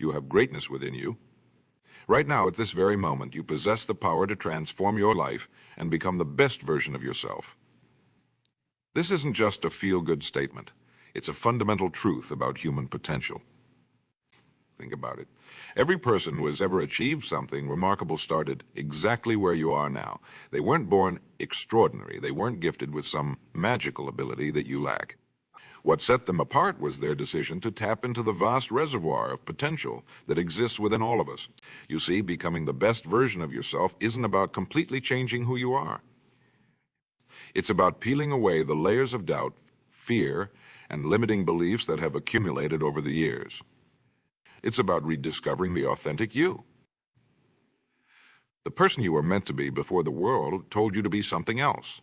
You have greatness within you. Right now, at this very moment, you possess the power to transform your life and become the best version of yourself. This isn't just a feel-good statement. It's a fundamental truth about human potential. Think about it. Every person who has ever achieved something remarkable started exactly where you are now. They weren't born extraordinary. They weren't gifted with some magical ability that you lack. What set them apart was their decision to tap into the vast reservoir of potential that exists within all of us. You see, becoming the best version of yourself isn't about completely changing who you are. It's about peeling away the layers of doubt, fear, and limiting beliefs that have accumulated over the years. It's about rediscovering the authentic you. The person you were meant to be before the world told you to be something else.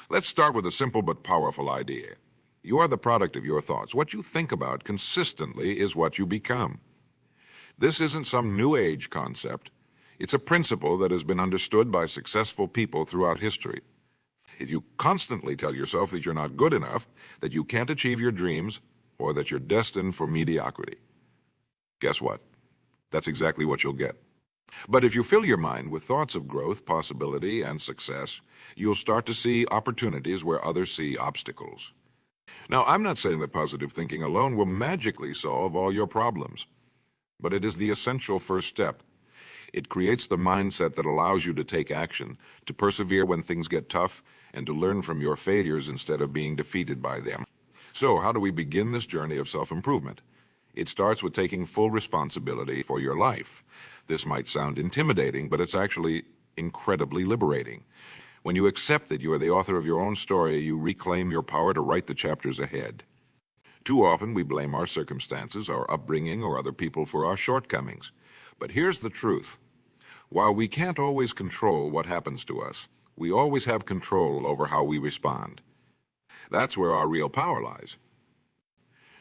Let's start with a simple but powerful idea. You are the product of your thoughts. What you think about consistently is what you become. This isn't some new age concept. It's a principle that has been understood by successful people throughout history. If you constantly tell yourself that you're not good enough, that you can't achieve your dreams, or that you're destined for mediocrity, guess what? That's exactly what you'll get. But if you fill your mind with thoughts of growth, possibility, and success, you'll start to see opportunities where others see obstacles. Now, I'm not saying that positive thinking alone will magically solve all your problems, but it is the essential first step. It creates the mindset that allows you to take action, to persevere when things get tough, and to learn from your failures instead of being defeated by them. So, how do we begin this journey of self-improvement? It starts with taking full responsibility for your life. This might sound intimidating, but it's actually incredibly liberating. When you accept that you are the author of your own story, you reclaim your power to write the chapters ahead. Too often we blame our circumstances, our upbringing, or other people for our shortcomings. But here's the truth. While we can't always control what happens to us, we always have control over how we respond. That's where our real power lies.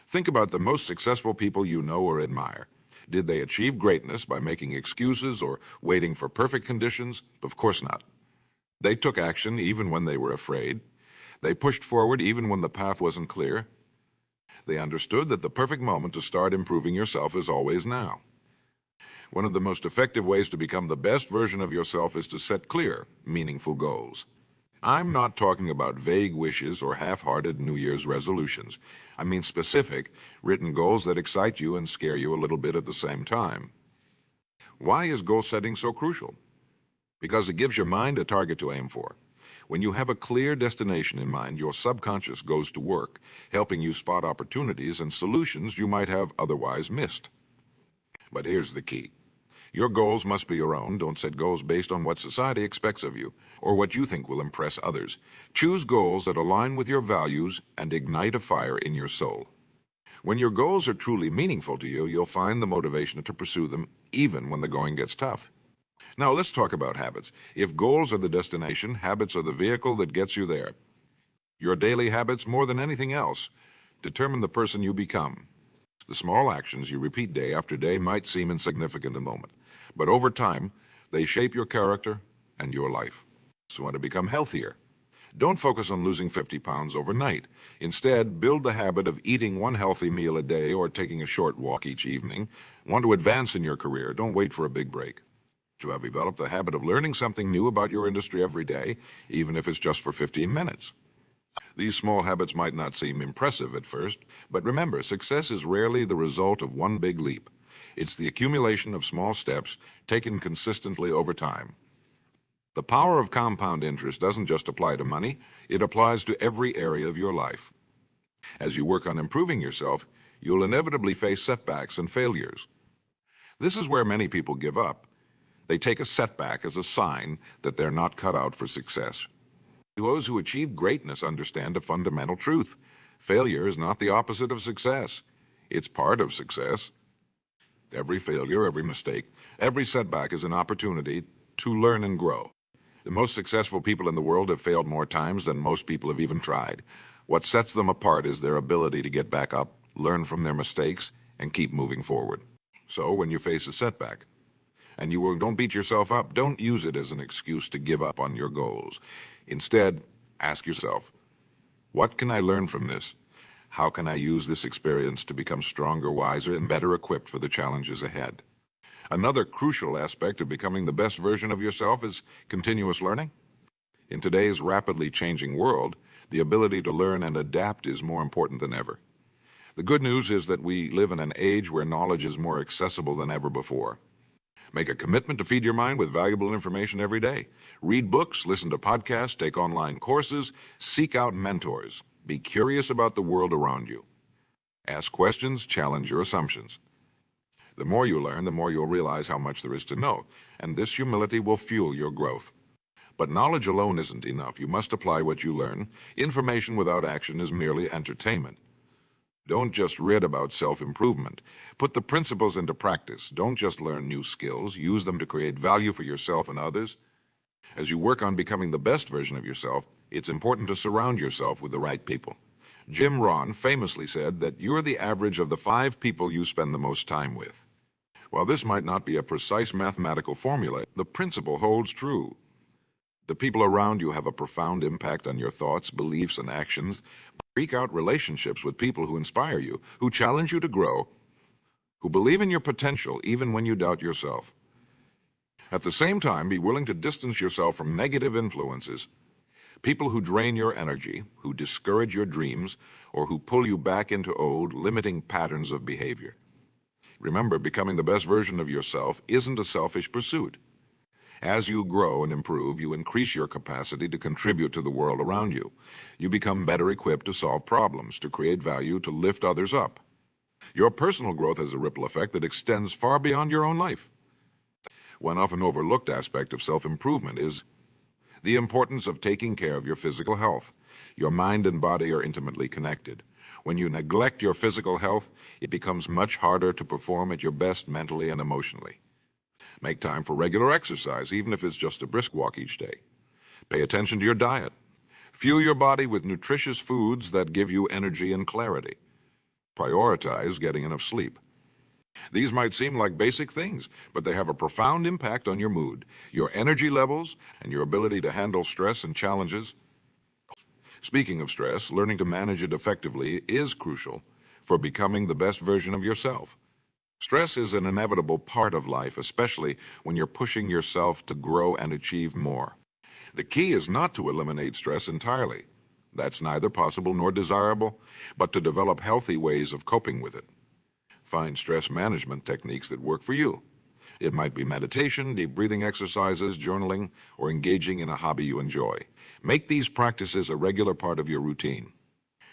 Think about the most successful people you know or admire. Did they achieve greatness by making excuses or waiting for perfect conditions? Of course not. They took action even when they were afraid. They pushed forward even when the path wasn't clear. They understood that the perfect moment to start improving yourself is always now. One of the most effective ways to become the best version of yourself is to set clear, meaningful goals. I'm not talking about vague wishes or half-hearted New Year's resolutions. I mean specific, written goals that excite you and scare you a little bit at the same time. Why is goal setting so crucial? Because it gives your mind a target to aim for. When you have a clear destination in mind, your subconscious goes to work, helping you spot opportunities and solutions you might have otherwise missed. But here's the key. Your goals must be your own. Don't set goals based on what society expects of you or what you think will impress others. Choose goals that align with your values and ignite a fire in your soul. When your goals are truly meaningful to you, you'll find the motivation to pursue them even when the going gets tough. Now let's talk about habits. If goals are the destination, habits are the vehicle that gets you there. Your daily habits, more than anything else, determine the person you become. The small actions you repeat day after day might seem insignificant in the moment, but over time, they shape your character and your life. So want to become healthier? Don't focus on losing 50 pounds overnight. Instead, build the habit of eating one healthy meal a day or taking a short walk each evening. Want to advance in your career? Don't wait for a big break. To have developed the habit of learning something new about your industry every day, even if it's just for 15 minutes. These small habits might not seem impressive at first, but remember, success is rarely the result of one big leap. It's the accumulation of small steps taken consistently over time. The power of compound interest doesn't just apply to money, it applies to every area of your life. As you work on improving yourself, you'll inevitably face setbacks and failures. This is where many people give up. They take a setback as a sign that they're not cut out for success. Those who achieve greatness understand a fundamental truth. Failure is not the opposite of success. It's part of success. Every failure, every mistake, every setback is an opportunity to learn and grow. The most successful people in the world have failed more times than most people have even tried. What sets them apart is their ability to get back up, learn from their mistakes, and keep moving forward. So when you face a setback, and don't beat yourself up, don't use it as an excuse to give up on your goals. Instead, ask yourself, what can I learn from this? How can I use this experience to become stronger, wiser, and better equipped for the challenges ahead? Another crucial aspect of becoming the best version of yourself is continuous learning. In today's rapidly changing world, the ability to learn and adapt is more important than ever. The good news is that we live in an age where knowledge is more accessible than ever before. Make a commitment to feed your mind with valuable information every day. Read books, listen to podcasts, take online courses, seek out mentors. Be curious about the world around you. Ask questions, challenge your assumptions. The more you learn, the more you'll realize how much there is to know, and this humility will fuel your growth. But knowledge alone isn't enough. You must apply what you learn. Information without action is merely entertainment. Don't just read about self-improvement. Put the principles into practice. Don't just learn new skills. Use them to create value for yourself and others. As you work on becoming the best version of yourself, it's important to surround yourself with the right people. Jim Rohn famously said that you're the average of the 5 people you spend the most time with. While this might not be a precise mathematical formula, the principle holds true. The people around you have a profound impact on your thoughts, beliefs, and actions. Seek out relationships with people who inspire you, who challenge you to grow, who believe in your potential even when you doubt yourself. At the same time, be willing to distance yourself from negative influences, people who drain your energy, who discourage your dreams, or who pull you back into old, limiting patterns of behavior. Remember, becoming the best version of yourself isn't a selfish pursuit. As you grow and improve, you increase your capacity to contribute to the world around you. You become better equipped to solve problems, to create value, to lift others up. Your personal growth has a ripple effect that extends far beyond your own life. One often overlooked aspect of self-improvement is the importance of taking care of your physical health. Your mind and body are intimately connected. When you neglect your physical health, it becomes much harder to perform at your best mentally and emotionally. Make time for regular exercise, even if it's just a brisk walk each day. Pay attention to your diet. Fuel your body with nutritious foods that give you energy and clarity. Prioritize getting enough sleep. These might seem like basic things, but they have a profound impact on your mood, your energy levels, and your ability to handle stress and challenges. Speaking of stress, learning to manage it effectively is crucial for becoming the best version of yourself. Stress is an inevitable part of life, especially when you're pushing yourself to grow and achieve more. The key is not to eliminate stress entirely. That's neither possible nor desirable, but to develop healthy ways of coping with it. Find stress management techniques that work for you. It might be meditation, deep breathing exercises, journaling, or engaging in a hobby you enjoy. Make these practices a regular part of your routine.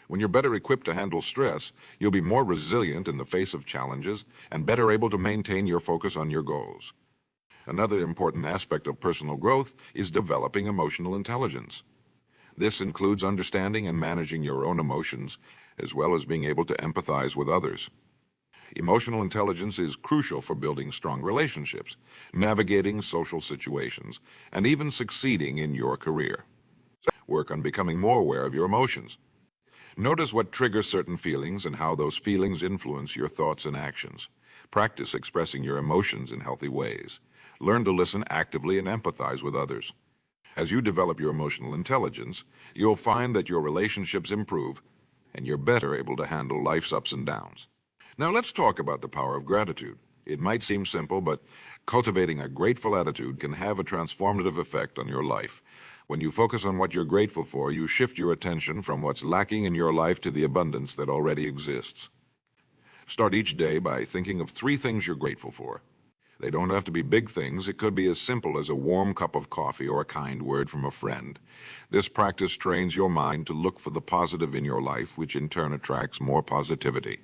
When you're better equipped to handle stress, you'll be more resilient in the face of challenges and better able to maintain your focus on your goals. Another important aspect of personal growth is developing emotional intelligence. This includes understanding and managing your own emotions, as well as being able to empathize with others. Emotional intelligence is crucial for building strong relationships, navigating social situations, and even succeeding in your career. Work on becoming more aware of your emotions. Notice what triggers certain feelings and how those feelings influence your thoughts and actions. Practice expressing your emotions in healthy ways. Learn to listen actively and empathize with others. As you develop your emotional intelligence, you'll find that your relationships improve and you're better able to handle life's ups and downs. Now let's talk about the power of gratitude. It might seem simple, but cultivating a grateful attitude can have a transformative effect on your life. When you focus on what you're grateful for, you shift your attention from what's lacking in your life to the abundance that already exists. Start each day by thinking of 3 things you're grateful for. They don't have to be big things. It could be as simple as a warm cup of coffee or a kind word from a friend. This practice trains your mind to look for the positive in your life, which in turn attracts more positivity.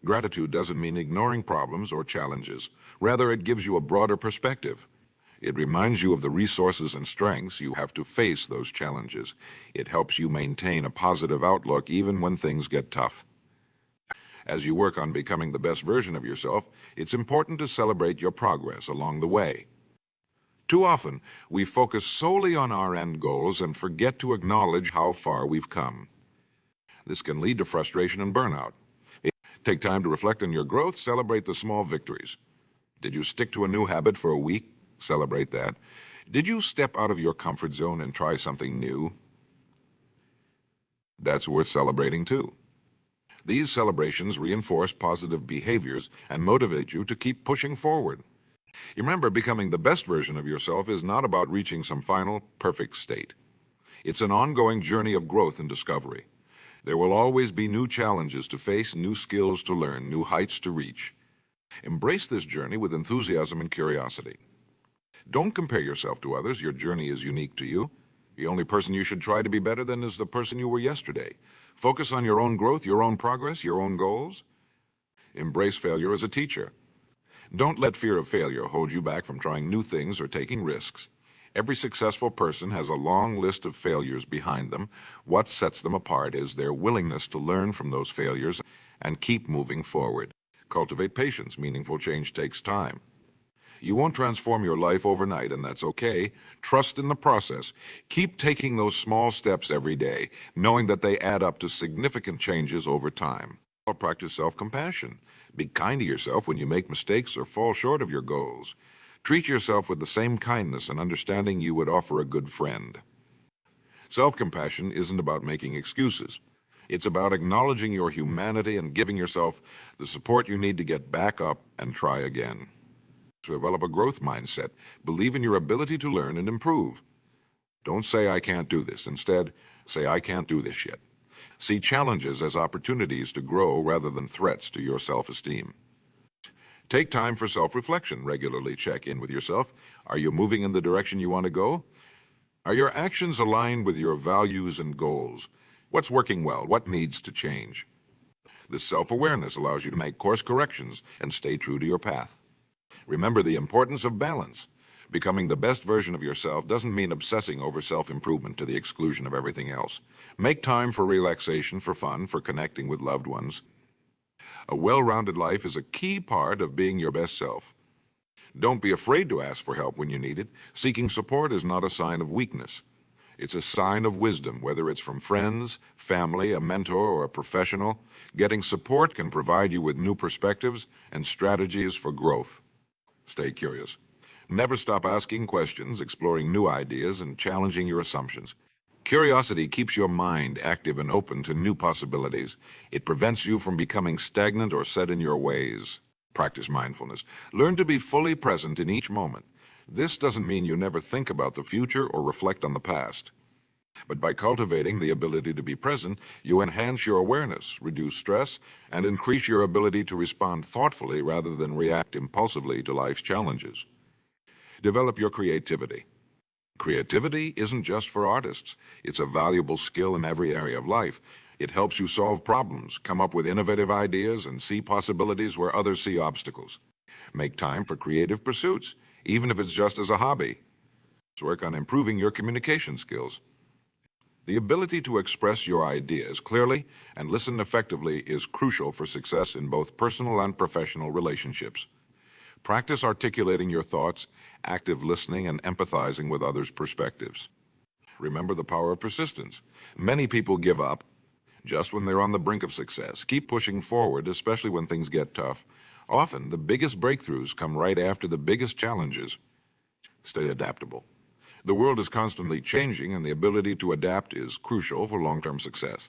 Gratitude doesn't mean ignoring problems or challenges. Rather, it gives you a broader perspective. It reminds you of the resources and strengths you have to face those challenges. It helps you maintain a positive outlook even when things get tough. As you work on becoming the best version of yourself, it's important to celebrate your progress along the way. Too often, we focus solely on our end goals and forget to acknowledge how far we've come. This can lead to frustration and burnout. Take time to reflect on your growth, celebrate the small victories. Did you stick to a new habit for a week? Celebrate that. Did you step out of your comfort zone and try something new? That's worth celebrating too. These celebrations reinforce positive behaviors and motivate you to keep pushing forward. Remember, becoming the best version of yourself is not about reaching some final, perfect state. It's an ongoing journey of growth and discovery. There will always be new challenges to face, new skills to learn, new heights to reach. Embrace this journey with enthusiasm and curiosity. Don't compare yourself to others. Your journey is unique to you. The only person you should try to be better than is the person you were yesterday. Focus on your own growth, your own progress, your own goals. Embrace failure as a teacher. Don't let fear of failure hold you back from trying new things or taking risks. Every successful person has a long list of failures behind them. What sets them apart is their willingness to learn from those failures and keep moving forward. Cultivate patience. Meaningful change takes time. You won't transform your life overnight, and that's okay. Trust in the process. Keep taking those small steps every day, knowing that they add up to significant changes over time. Practice self-compassion. Be kind to yourself when you make mistakes or fall short of your goals. Treat yourself with the same kindness and understanding you would offer a good friend. Self-compassion isn't about making excuses. It's about acknowledging your humanity and giving yourself the support you need to get back up and try again. Develop a growth mindset. Believe in your ability to learn and improve. Don't say, I can't do this. Instead, say, I can't do this yet. See challenges as opportunities to grow rather than threats to your self-esteem. Take time for self-reflection. Regularly check in with yourself. Are you moving in the direction you want to go? Are your actions aligned with your values and goals? What's working well? What needs to change? This self-awareness allows you to make course corrections and stay true to your path. Remember the importance of balance. Becoming the best version of yourself doesn't mean obsessing over self-improvement to the exclusion of everything else. Make time for relaxation, for fun, for connecting with loved ones. A well-rounded life is a key part of being your best self. Don't be afraid to ask for help when you need it. Seeking support is not a sign of weakness. It's a sign of wisdom, whether it's from friends, family, a mentor, or a professional. Getting support can provide you with new perspectives and strategies for growth. Stay curious. Never stop asking questions, exploring new ideas, and challenging your assumptions. Curiosity keeps your mind active and open to new possibilities. It prevents you from becoming stagnant or set in your ways. Practice mindfulness. Learn to be fully present in each moment. This doesn't mean you never think about the future or reflect on the past. But by cultivating the ability to be present, you enhance your awareness, reduce stress, and increase your ability to respond thoughtfully rather than react impulsively to life's challenges. Develop your creativity. Creativity isn't just for artists. It's a valuable skill in every area of life. It helps you solve problems, come up with innovative ideas, and see possibilities where others see obstacles. Make time for creative pursuits, even if it's just as a hobby. Work on improving your communication skills. The ability to express your ideas clearly and listen effectively is crucial for success in both personal and professional relationships. Practice articulating your thoughts, active listening, and empathizing with others' perspectives. Remember the power of persistence. Many people give up just when they're on the brink of success. Keep pushing forward, especially when things get tough. Often, the biggest breakthroughs come right after the biggest challenges. Stay adaptable. The world is constantly changing, and the ability to adapt is crucial for long-term success.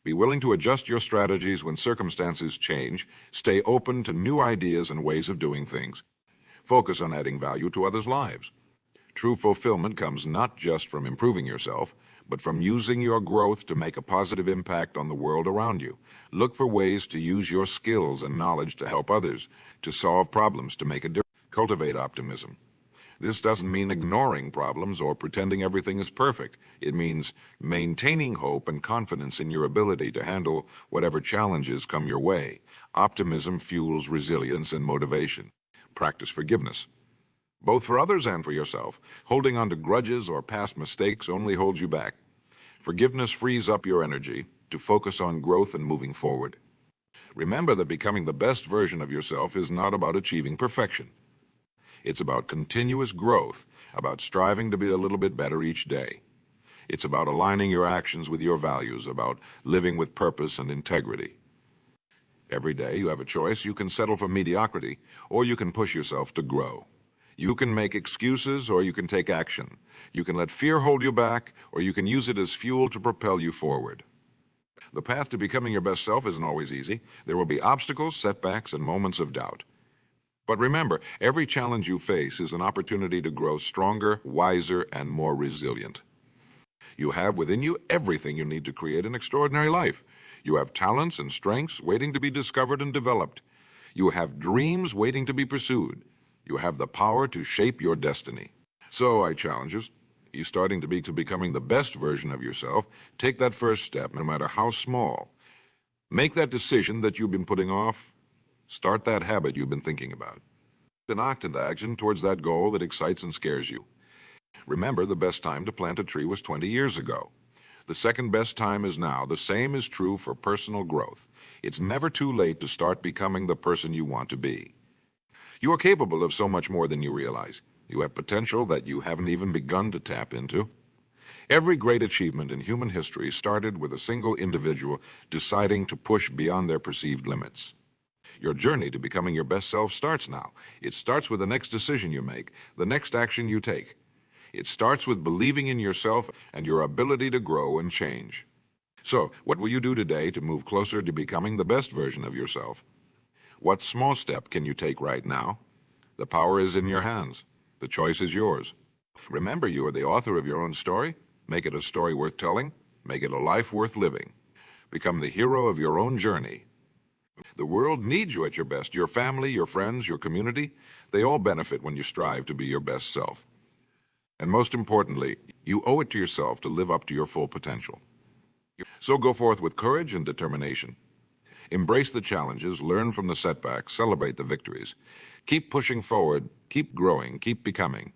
Be willing to adjust your strategies when circumstances change. Stay open to new ideas and ways of doing things. Focus on adding value to others' lives. True fulfillment comes not just from improving yourself, but from using your growth to make a positive impact on the world around you. Look for ways to use your skills and knowledge to help others, to solve problems, to make a difference. Cultivate optimism. This doesn't mean ignoring problems or pretending everything is perfect. It means maintaining hope and confidence in your ability to handle whatever challenges come your way. Optimism fuels resilience and motivation. Practice forgiveness, both for others and for yourself. Holding on to grudges or past mistakes only holds you back. Forgiveness frees up your energy to focus on growth and moving forward. Remember that becoming the best version of yourself is not about achieving perfection. It's about continuous growth, about striving to be a little bit better each day. It's about aligning your actions with your values, about living with purpose and integrity. Every day you have a choice. You can settle for mediocrity, or you can push yourself to grow. You can make excuses, or you can take action. You can let fear hold you back, or you can use it as fuel to propel you forward. The path to becoming your best self isn't always easy. There will be obstacles, setbacks, and moments of doubt. But remember, every challenge you face is an opportunity to grow stronger, wiser, and more resilient. You have within you everything you need to create an extraordinary life. You have talents and strengths waiting to be discovered and developed. You have dreams waiting to be pursued. You have the power to shape your destiny. So I challenge you starting to becoming the best version of yourself, take that first step, no matter how small. Make that decision that you've been putting off. Start that habit you've been thinking about. And act into action towards that goal that excites and scares you. Remember, the best time to plant a tree was 20 years ago. The second best time is now. The same is true for personal growth. It's never too late to start becoming the person you want to be. You are capable of so much more than you realize. You have potential that you haven't even begun to tap into. Every great achievement in human history started with a single individual deciding to push beyond their perceived limits. Your journey to becoming your best self starts now. It starts with the next decision you make, the next action you take. It starts with believing in yourself and your ability to grow and change. So, what will you do today to move closer to becoming the best version of yourself? What small step can you take right now? The power is in your hands. The choice is yours. Remember, you are the author of your own story. Make it a story worth telling. Make it a life worth living. Become the hero of your own journey. The world needs you at your best. Your family, your friends, your community, they all benefit when you strive to be your best self. And most importantly, you owe it to yourself to live up to your full potential. So go forth with courage and determination. Embrace the challenges, learn from the setbacks, celebrate the victories. Keep pushing forward, keep growing, keep becoming.